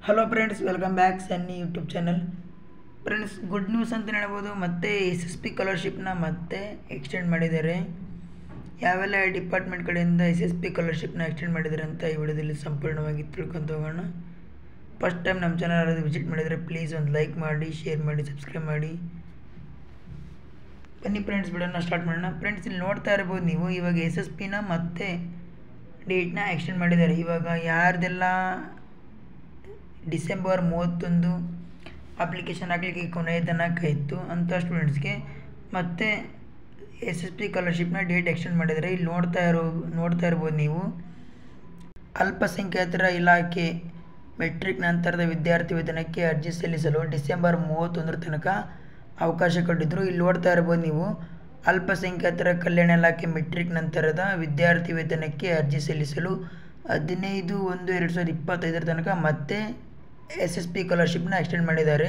Hello friends, welcome back Sunny YouTube channel. Friends, good news ಅಂತ ಹೇಳ್ಬೋದು. ಮತ್ತೆ SSP ಸ್ಕಾಲರ್ಶಿಪ್ನ ಮತ್ತೆ ಎಕ್ಸ್ಟೆಂಡ್ ಮಾಡಿದ್ದಾರೆ. ಯಾವೆಲ್ಲ ಡಿಪಾರ್ಟ್ಮೆಂಟ್ ಕಡೆಯಿಂದ SSP ಸ್ಕಾಲರ್ಶಿಪ್ನ ಎಕ್ಸ್ಟೆಂಡ್ ಮಾಡಿದ್ದಾರೆ ಅಂತ ಈ ವಿಡಿಯೋದಲ್ಲಿ ಸಂಪೂರ್ಣವಾಗಿ ತಿಳ್ಕೊಂಡು ಹೋಗೋಣ. ಫಸ್ಟ್ ಟೈಮ್ ನಮ್ಮ ಚಾನಲ್ ಯಾರಾದರೂ ವಿಸಿಟ್ ಮಾಡಿದರೆ ಪ್ಲೀಸ್ ಒಂದು ಲೈಕ್ ಮಾಡಿ, ಶೇರ್ ಮಾಡಿ, ಸಬ್ಸ್ಕ್ರೈಬ್ ಮಾಡಿ. ಬನ್ನಿ ಫ್ರೆಂಡ್ಸ್, ವಿಡಿಯೋನ ಸ್ಟಾರ್ಟ್ ಮಾಡೋಣ. ಫ್ರೆಂಡ್ಸ್, ಇಲ್ಲಿ ನೋಡ್ತಾ ಇರ್ಬೋದು ನೀವು, ಇವಾಗ SSPನ ಮತ್ತೆ ಡೇಟ್ನ ಎಕ್ಸ್ಟೆಂಡ್ ಮಾಡಿದ್ದಾರೆ. ಇವಾಗ ಯಾರ್ದೆಲ್ಲ ಡಿಸೆಂಬರ್ 31 ಅಪ್ಲಿಕೇಶನ್ ಹಾಕಲಿಕ್ಕೆ ಕೊನೆಯ ದಿನಾಂಕ ಇತ್ತು ಅಂಥ ಸ್ಟೂಡೆಂಟ್ಸ್ಗೆ ಮತ್ತೆ SSP ಸ್ಕಾಲರ್ಶಿಪ್ನ ಡೇಟ್ ಎಕ್ಸ್ಟೆಂಡ್ ಮಾಡಿದ್ದಾರೆ. ಇಲ್ಲಿ ನೋಡ್ತಾ ಇರ್ಬೋದು ನೀವು, ಅಲ್ಪಸಂಖ್ಯಾತರ ಇಲಾಖೆ ಮೆಟ್ರಿಕ್ ನಂತರದ ವಿದ್ಯಾರ್ಥಿ ವೇತನಕ್ಕೆ ಅರ್ಜಿ ಸಲ್ಲಿಸಲು ಡಿಸೆಂಬರ್ 31 ತನಕ ಅವಕಾಶ ಕೊಟ್ಟಿದ್ದರು. ಇಲ್ಲಿ ನೋಡ್ತಾ ಇರ್ಬೋದು ನೀವು, ಅಲ್ಪಸಂಖ್ಯಾತರ ಕಲ್ಯಾಣ ಇಲಾಖೆ ಮೆಟ್ರಿಕ್ ನಂತರದ ವಿದ್ಯಾರ್ಥಿ ವೇತನಕ್ಕೆ ಅರ್ಜಿ ಸಲ್ಲಿಸಲು 15/1/2025 ತನಕ ಮತ್ತೆ SSP ಸ್ಕಾಲರ್ಶಿಪ್ನ ಎಕ್ಸ್ಟೆಂಡ್ ಮಾಡಿದ್ದಾರೆ.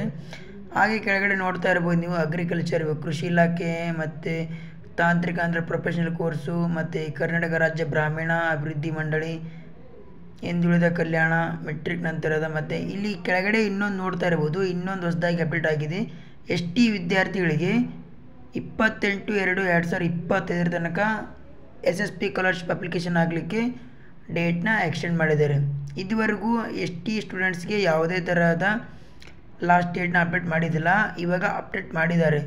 ಹಾಗೆ ಕೆಳಗಡೆ ನೋಡ್ತಾ ಇರ್ಬೋದು ನೀವು, ಅಗ್ರಿಕಲ್ಚರ್ ಕೃಷಿ ಇಲಾಖೆ ಮತ್ತು ತಾಂತ್ರಿಕ ಅಂದರೆ ಪ್ರೊಫೆಷನಲ್ ಕೋರ್ಸು ಮತ್ತು ಕರ್ನಾಟಕ ರಾಜ್ಯ ಗ್ರಾಮೀಣ ಅಭಿವೃದ್ಧಿ ಮಂಡಳಿ, ಹಿಂದುಳಿದ ಕಲ್ಯಾಣ ಮೆಟ್ರಿಕ್ ನಂತರದ, ಮತ್ತು ಇಲ್ಲಿ ಕೆಳಗಡೆ ಇನ್ನೊಂದು ನೋಡ್ತಾ ಇರ್ಬೋದು, ಇನ್ನೊಂದು ಹೊಸದಾಗಿ ಅಪ್ಡೇಟ್ ಆಗಿದೆ. ST ವಿದ್ಯಾರ್ಥಿಗಳಿಗೆ 28/2/2025 ತನಕ SSP ಸ್ಕಾಲರ್ಶಿಪ್ ಅಪ್ಲಿಕೇಶನ್ ಆಗಲಿಕ್ಕೆ ಡೇಟ್ನ ಎಕ್ಸ್ಟೆಂಡ್ ಮಾಡಿದ್ದಾರೆ. ಇದುವರೆಗೂ ST ಸ್ಟೂಡೆಂಟ್ಸ್ಗೆ ಯಾವುದೇ ತರಹದ ಲಾಸ್ಟ್ ಡೇಟ್ನ ಅಪ್ಡೇಟ್ ಮಾಡಿದ್ದಿಲ್ಲ, ಇವಾಗ ಅಪ್ಡೇಟ್ ಮಾಡಿದ್ದಾರೆ.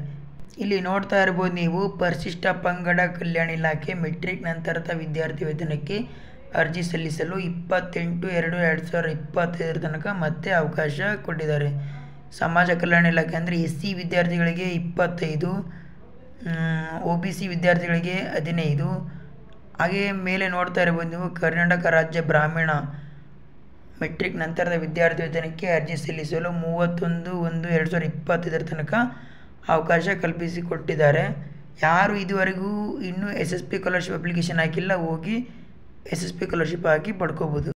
ಇಲ್ಲಿ ನೋಡ್ತಾ ಇರ್ಬೋದು ನೀವು, ಪರಿಶಿಷ್ಟ ಪಂಗಡ ಕಲ್ಯಾಣ ಇಲಾಖೆ ಮೆಟ್ರಿಕ್ ನಂತರದ ವಿದ್ಯಾರ್ಥಿ ವೇತನಕ್ಕೆ ಅರ್ಜಿ ಸಲ್ಲಿಸಲು 28/2/2025 ತನಕ ಮತ್ತೆ ಅವಕಾಶ ಕೊಟ್ಟಿದ್ದಾರೆ. ಸಮಾಜ ಕಲ್ಯಾಣ ಇಲಾಖೆ ಅಂದರೆ SC ವಿದ್ಯಾರ್ಥಿಗಳಿಗೆ 25, OBC ವಿದ್ಯಾರ್ಥಿಗಳಿಗೆ 15. ಹಾಗೆಯೇ ಮೇಲೆ ನೋಡ್ತಾ ಇರ್ಬೋದು ನೀವು, ಕರ್ನಾಟಕ ರಾಜ್ಯ ಗ್ರಾಮೀಣ ಮೆಟ್ರಿಕ್ ನಂತರದ ವಿದ್ಯಾರ್ಥಿ ವೇತನಕ್ಕೆ ಅರ್ಜಿ ಸಲ್ಲಿಸಲು 31/1/2025 ತನಕ ಅವಕಾಶ ಕಲ್ಪಿಸಿಕೊಟ್ಟಿದ್ದಾರೆ. ಯಾರು ಇದುವರೆಗೂ ಇನ್ನೂ SSP ಸ್ಕಾಲರ್ಶಿಪ್ ಅಪ್ಲಿಕೇಶನ್ ಹಾಕಿಲ್ಲ, ಹೋಗಿ SSP ಸ್ಕಾಲರ್ಶಿಪ್ ಹಾಕಿ ಪಡ್ಕೋಬೋದು.